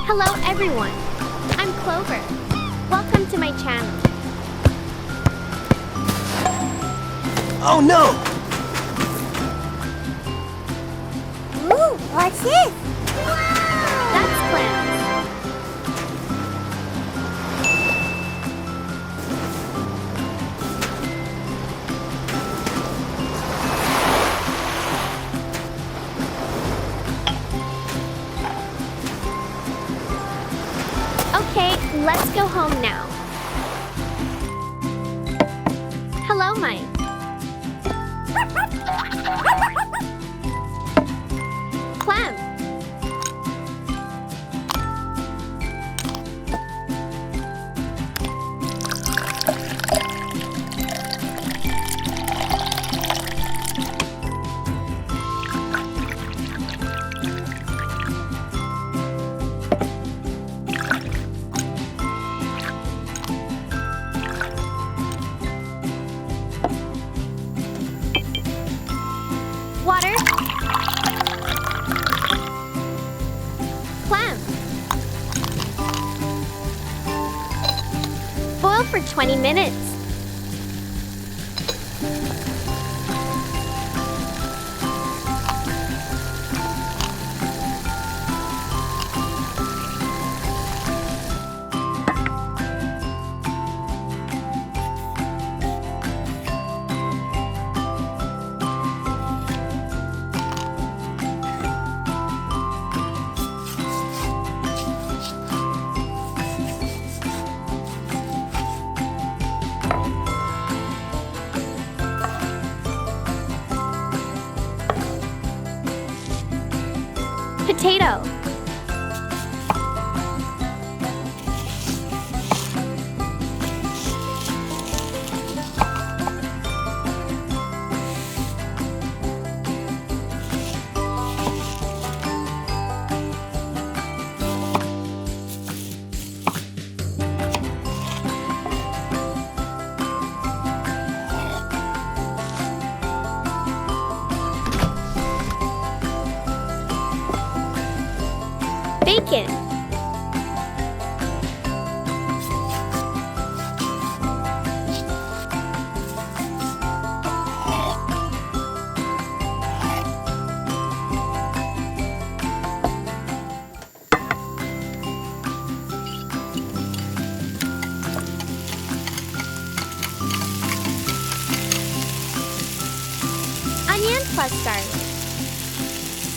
Hello everyone, I'm Clover. Welcome to my channel. Oh no! Ooh, what's this? That's clams. Okay, let's go home now. Hello, Mike. Clam. Water. Clam. Boil for 20 minutes. Potato. Bacon. Onion plus garlic.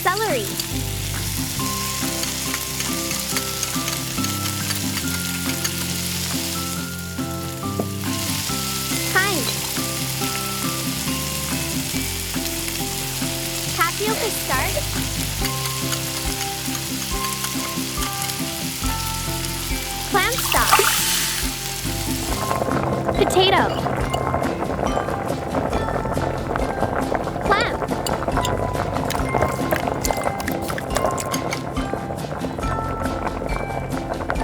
Celery. Thyme. Tapioca starch. Clam stock. Potato. Clam.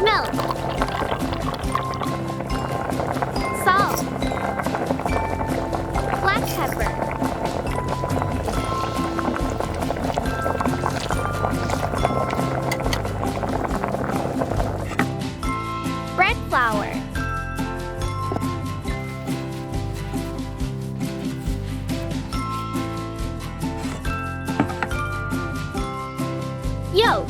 Milk. Salt. Black pepper. Bread flour. Yolk.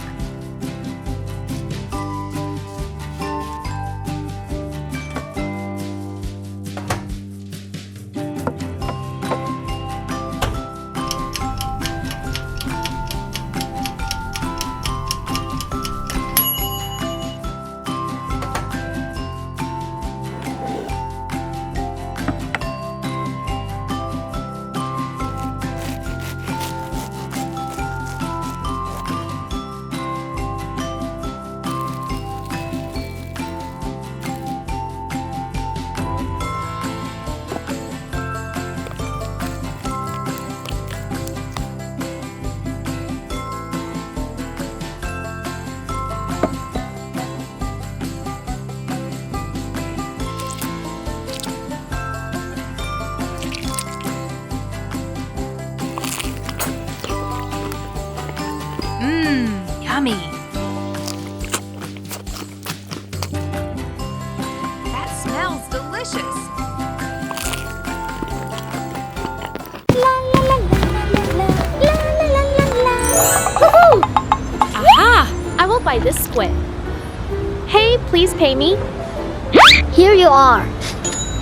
delicious. Woohoo! Aha! I will buy this squid. Hey, please pay me. Here you are.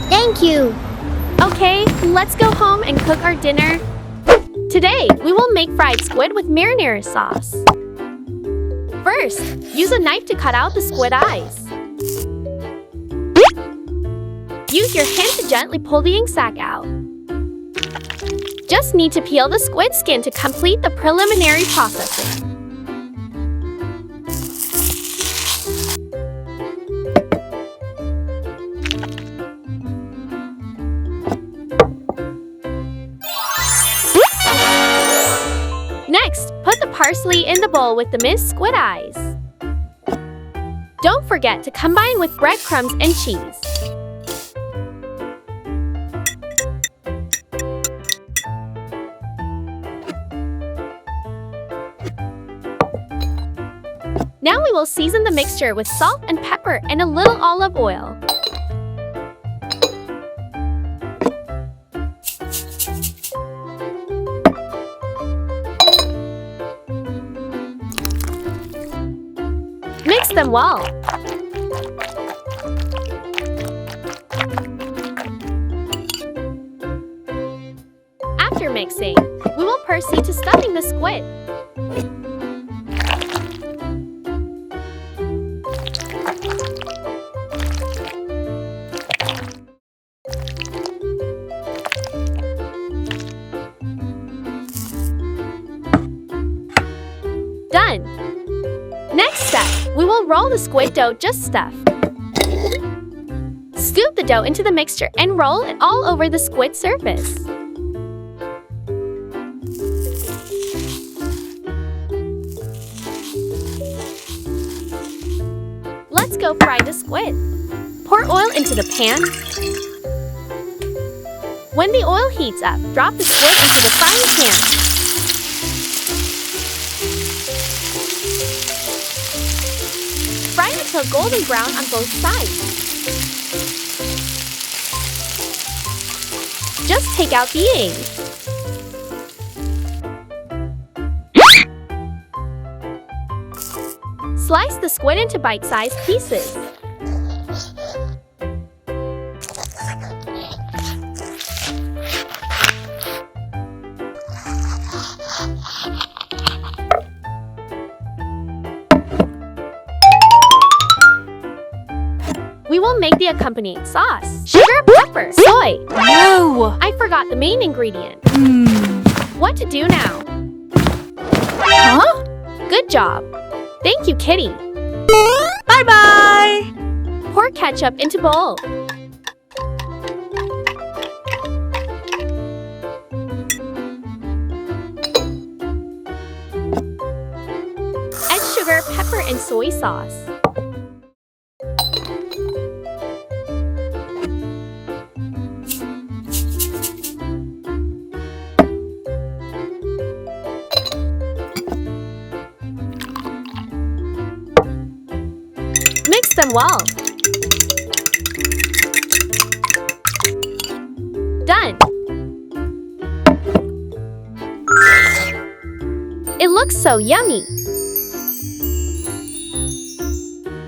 Thank you. Okay, let's go home and cook our dinner. Today, we will make fried squid with marinara sauce. First, use a knife to cut out the squid eyes. Use your hand to gently pull the ink sac out. Just need to peel the squid skin to complete the preliminary processing. Next, put the parsley in the bowl with the minced squid eyes. Don't forget to combine with breadcrumbs and cheese. Now we will season the mixture with salt and pepper and a little olive oil. Mix them well. After mixing, we will proceed to stuffing the squid. Done! Next step, we will roll the squid dough just stuffed. Scoop the dough into the mixture and roll it all over the squid surface. Let's go fry the squid. Pour oil into the pan. When the oil heats up, drop the squid into the frying pan. Fry until golden brown on both sides. Just take out the ink. Slice the squid into bite-sized pieces. We will make the accompanying sauce. Sugar, pepper, soy. No! I forgot the main ingredient. What to do now? Huh? Good job. Thank you, Kitty. Bye-bye! Pour ketchup into bowl. Add sugar, pepper, and soy sauce. Mix them well. Done. It looks so yummy.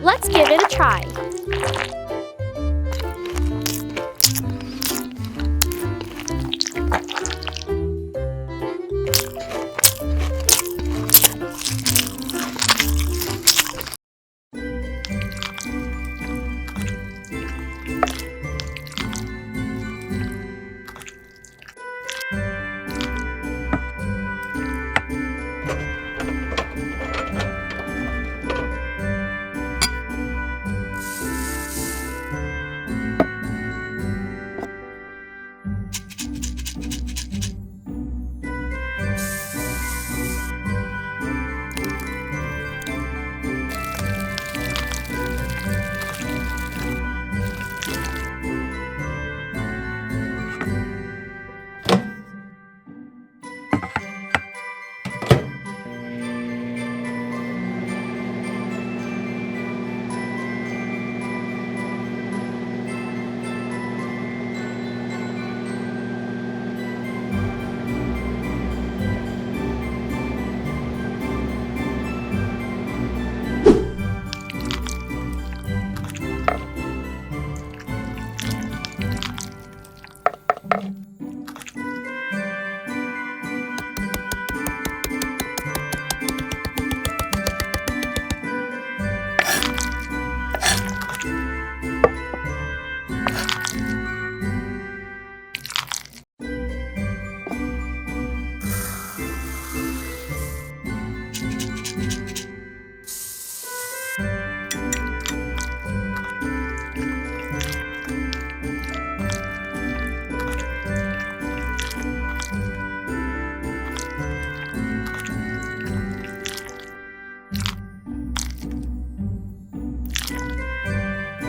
Let's give it a try.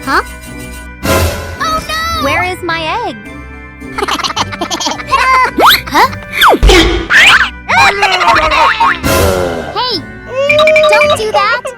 Huh? Oh no! Where is my egg? Huh? Hey! Don't do that!